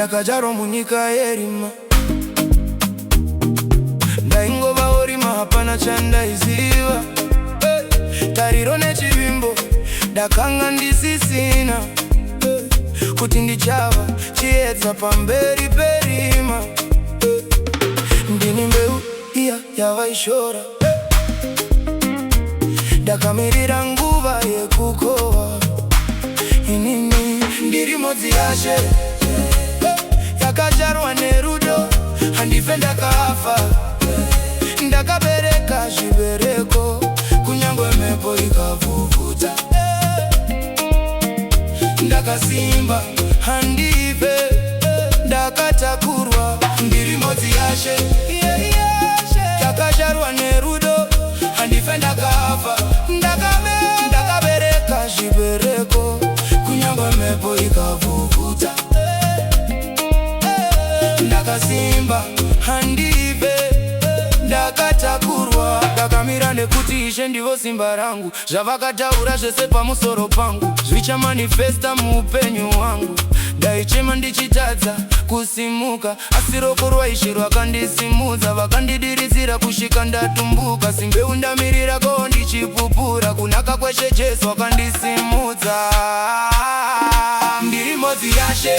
ndakajaro munyika yerima. Ndaingova orima hapana chandaiziva. Tariro nechivimbo ndakanga ndisisina. Kuti ndichava chiedza pamberi perima. Ndini mbeu iya yavaishora. Ndakamirira nguva yekukova. Inini ndiri Mhodzi Yashe, yakajarwa nerudo, handife ndakafa. Ndakabereka zvibereko, kunyangwe mhepo ikavhuvhuta. Ndakasimba handife, ndakatakurwa. Ndiri Mhodzi Yashe, yakajarwa nerudo, handife ndakafa. Ndakabereka zvibereko, kunyangwe mhepo ikavhuvhuta. Ndakasimba handife, ndakatakurwa. Ndakamira nekuti Ishe ndivo simba rangu. Zvavakataura zvese pamusoro pangu zvichamanifesta muupenyu hwangu. Ndaichema ndichitadza kusimuka, asi roko rwaIshe rwakandisimudza. Vakandidiridzira kusvika ndatumbuka, simbeu ndamirira ko ndichipupura. Kunaka kweshe Jesu wakandisimudza. Ndiri Mhodzi Yashe,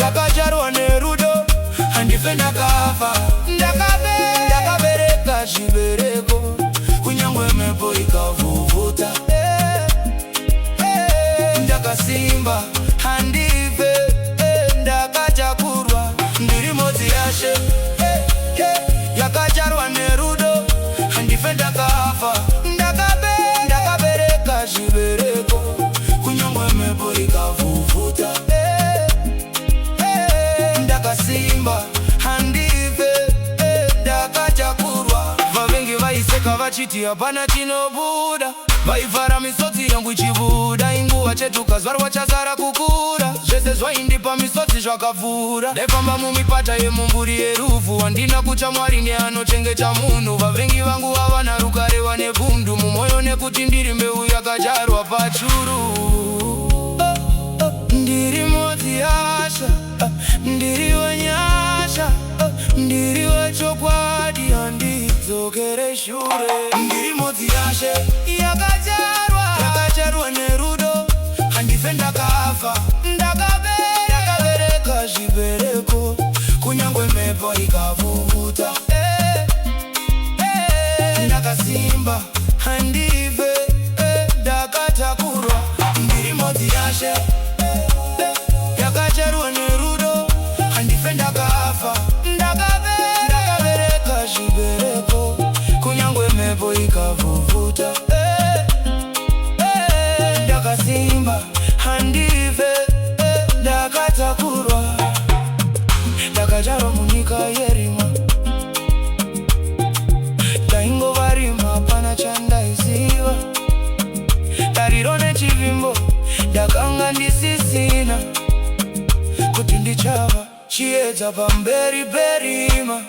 yakajarwa nerudo, handife ndakafa. Ndakabereka zvibereko, kunyangwe mhepo ikavhuvhuta. Ndakasimba handife, ndakatakurwa. Ndiri Mhodzi Yashe, yakajarwa nerudo, handife ndakafa. Ndakabereka zvibereko, kunyangwe mhepo ikavhuvhuta. Ndakasimba handife, ndakatakurwa. Vavengi vaiseka vachiti hapana chinobuda. Vaivhara misodzi yangu ichibuda. Inguva chetuka zvarwa chasara kukura. Zvese zvaindipa misodzi zvakavhura. Ndaifamba mumipata yemumburi yerufu. Handina kutya Mwari neanochengeta munhu. Vavengi vangu havana rukare vane bundu mumwoyo, nekuti ndiri mbeu yakajarwa pachuru. Ndiri Mhodzi Yashe, ndiri wenyasha, ndiri wechokwadi, handidzokere shure. Ndiri Mhodzi Yashe, yakajarwa nerudo, handife ndakafa. Ndakabereka zvibereko, kunyangwe mhepo ikavhuvhuta. Ndakasimba handife, ndakatakurwa. Ndiri Mhodzi Yashe, yakajarwa nerudo, handife ndakafa. Ndakabereka zvibereko, kunyangwe mhepo ikavhuvhuta. Ndakasimba handife, ndakatakurwa. Ndakajarwa munyika yerima. Ndaingova rima hapana chandaiziva. Tariro nechivimbo ndakanga ndisisina. Kuti ndichava chiedza pamberi perima.